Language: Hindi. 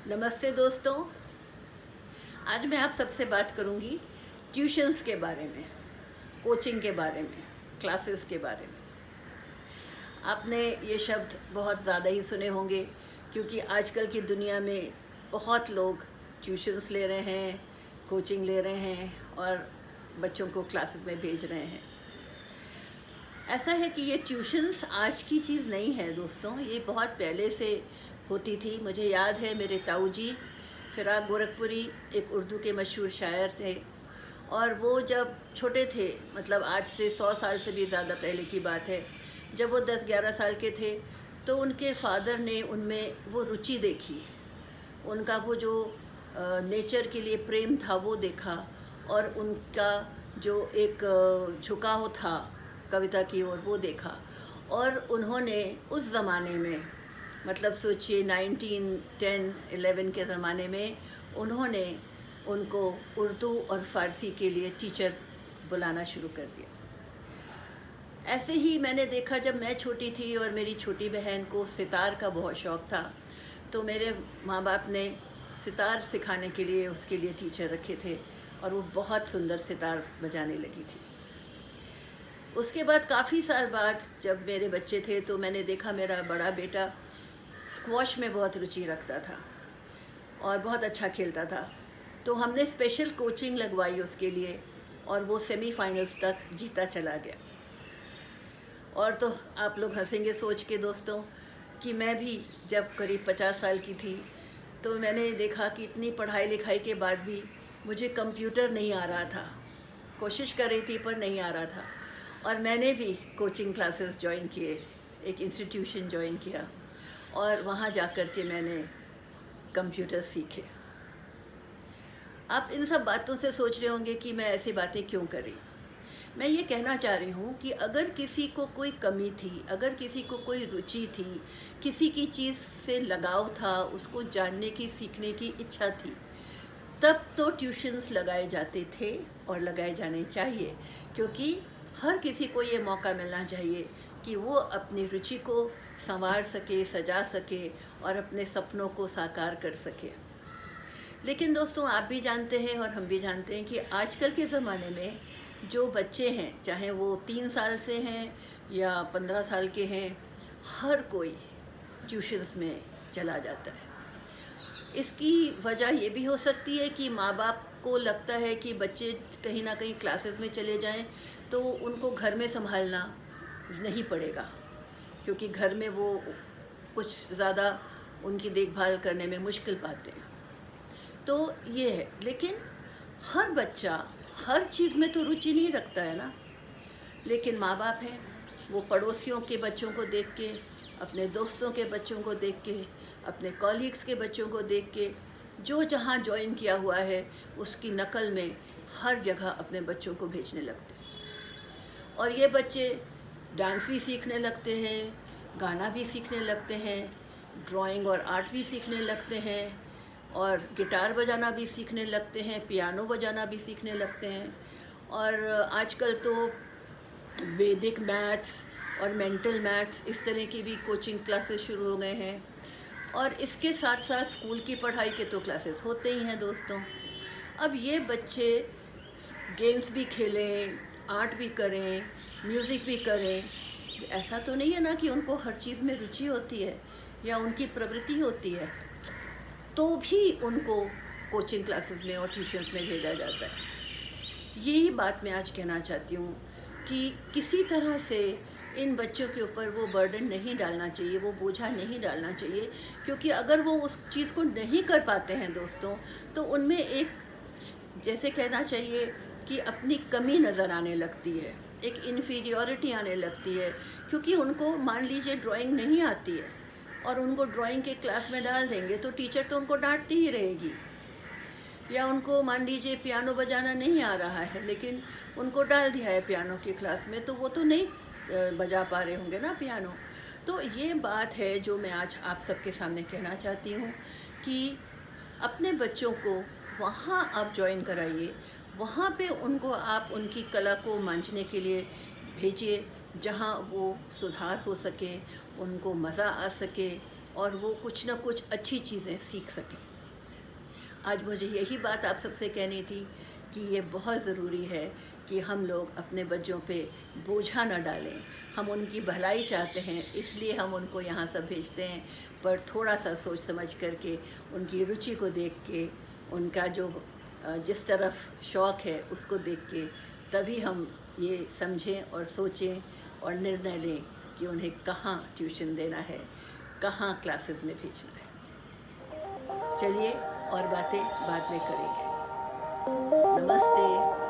नमस्ते दोस्तों। आज मैं आप सबसे बात करूंगी ट्यूशन्स के बारे में, कोचिंग के बारे में, क्लासेस के बारे में। आपने ये शब्द बहुत ज़्यादा ही सुने होंगे क्योंकि आजकल की दुनिया में बहुत लोग ट्यूशन्स ले रहे हैं, कोचिंग ले रहे हैं और बच्चों को क्लासेस में भेज रहे हैं। ऐसा है कि ये ट्यूशन्स आज की चीज़ नहीं है दोस्तों, ये बहुत पहले से होती थी। मुझे याद है मेरे ताऊ जी फिराक गोरखपुरी एक उर्दू के मशहूर शायर थे और वो जब छोटे थे, मतलब आज से 100 साल से भी ज़्यादा पहले की बात है, जब वो 10-11 साल के थे तो उनके फादर ने उनमें वो रुचि देखी, उनका वो जो नेचर के लिए प्रेम था वो देखा और उनका जो एक झुकाव था कविता की ओर वो देखा। और उन्होंने उस ज़माने में, मतलब सोचिए 1910-11 के ज़माने में, उन्होंने उनको उर्दू और फ़ारसी के लिए टीचर बुलाना शुरू कर दिया। ऐसे ही मैंने देखा जब मैं छोटी थी और मेरी छोटी बहन को सितार का बहुत शौक़ था, तो मेरे माँ बाप ने सितार सिखाने के लिए उसके लिए टीचर रखे थे और वो बहुत सुंदर सितार बजाने लगी थी। उसके बाद काफ़ी साल बाद जब मेरे बच्चे थे तो मैंने देखा मेरा बड़ा बेटा स्क्वॉश में बहुत रुचि रखता था और बहुत अच्छा खेलता था, तो हमने स्पेशल कोचिंग लगवाई उसके लिए और वो सेमीफाइनल्स तक जीता चला गया। और तो आप लोग हंसेंगे सोच के दोस्तों कि मैं भी जब करीब 50 साल की थी तो मैंने देखा कि इतनी पढ़ाई लिखाई के बाद भी मुझे कंप्यूटर नहीं आ रहा था। कोशिश कर रही थी पर नहीं आ रहा था और मैंने भी कोचिंग क्लासेस ज्वाइन किए, एक इंस्टीट्यूशन ज्वाइन किया और वहाँ जाकर के मैंने कंप्यूटर सीखे। आप इन सब बातों से सोच रहे होंगे कि मैं ऐसी बातें क्यों कर रही। मैं ये कहना चाह रही हूँ कि अगर किसी को कोई कमी थी, अगर किसी को कोई रुचि थी, किसी की चीज़ से लगाव था, उसको जानने की, सीखने की इच्छा थी, तब तो ट्यूशन्स लगाए जाते थे और लगाए जाने चाहिए, क्योंकि हर किसी को ये मौका मिलना चाहिए कि वो अपनी रुचि को संवार सके, सजा सके और अपने सपनों को साकार कर सके। लेकिन दोस्तों आप भी जानते हैं और हम भी जानते हैं कि आजकल के ज़माने में जो बच्चे हैं, चाहे वो 3 साल से हैं या 15 साल के हैं, हर कोई ट्यूशन्स में चला जाता है। इसकी वजह ये भी हो सकती है कि माँ बाप को लगता है कि बच्चे कहीं ना कहीं क्लासेस में चले जाएं तो उनको घर में संभालना नहीं पड़ेगा, क्योंकि घर में वो कुछ ज़्यादा उनकी देखभाल करने में मुश्किल पाते हैं। तो ये है, लेकिन हर बच्चा हर चीज़ में तो रुचि नहीं रखता है ना। लेकिन माँ बाप हैं, वो पड़ोसियों के बच्चों को देख के, अपने दोस्तों के बच्चों को देख के, अपने कॉलीग्स के बच्चों को देख के, जो जहाँ ज्वाइन किया हुआ है उसकी नकल में हर जगह अपने बच्चों को भेजने लगते हैं। और ये बच्चे डांस भी सीखने लगते हैं, गाना भी सीखने लगते हैं, ड्राइंग और आर्ट भी सीखने लगते हैं और गिटार बजाना भी सीखने लगते हैं, पियानो बजाना भी सीखने लगते हैं। और आजकल तो वैदिक मैथ्स और मेंटल मैथ्स इस तरह की भी कोचिंग क्लासेस शुरू हो गए हैं। और इसके साथ साथ स्कूल की पढ़ाई के तो क्लासेस होते ही हैं दोस्तों। अब ये बच्चे गेम्स भी खेलें, आर्ट भी करें, म्यूज़िक भी करें, ऐसा तो नहीं है ना कि उनको हर चीज़ में रुचि होती है या उनकी प्रवृत्ति होती है, तो भी उनको कोचिंग क्लासेस में और ट्यूशन्स में भेजा जाता है। यही बात मैं आज कहना चाहती हूँ कि किसी तरह से इन बच्चों के ऊपर वो बर्डन नहीं डालना चाहिए, वो बोझा नहीं डालना चाहिए, क्योंकि अगर वो उस चीज़ को नहीं कर पाते हैं दोस्तों, तो उनमें एक, जैसे कहना चाहिए कि अपनी कमी नज़र आने लगती है, एक इन्फीरियॉरिटी आने लगती है। क्योंकि उनको मान लीजिए ड्राइंग नहीं आती है और उनको ड्राइंग के क्लास में डाल देंगे तो टीचर तो उनको डांटती ही रहेगी। या उनको मान लीजिए पियानो बजाना नहीं आ रहा है लेकिन उनको डाल दिया है पियानो की क्लास में, तो वो तो नहीं बजा पा रहे होंगे ना पियानो। तो ये बात है जो मैं आज आप सबके सामने कहना चाहती हूँ कि अपने बच्चों को वहाँ आप ज्वाइन कराइए, वहाँ पे उनको आप उनकी कला को मांझने के लिए भेजिए, जहाँ वो सुधार हो सके, उनको मज़ा आ सके और वो कुछ ना कुछ अच्छी चीज़ें सीख सकें। आज मुझे यही बात आप सबसे कहनी थी कि ये बहुत ज़रूरी है कि हम लोग अपने बच्चों पे बोझा न डालें। हम उनकी भलाई चाहते हैं, इसलिए हम उनको यहाँ सब भेजते हैं, पर थोड़ा सा सोच समझ करके, उनकी रुचि को देख के, उनका जो जिस तरफ शौक़ है उसको देख के, तभी हम ये समझें और सोचें और निर्णय लें कि उन्हें कहाँ ट्यूशन देना है, कहाँ क्लासेस में भेजना है। चलिए और बातें बाद में करेंगे। नमस्ते।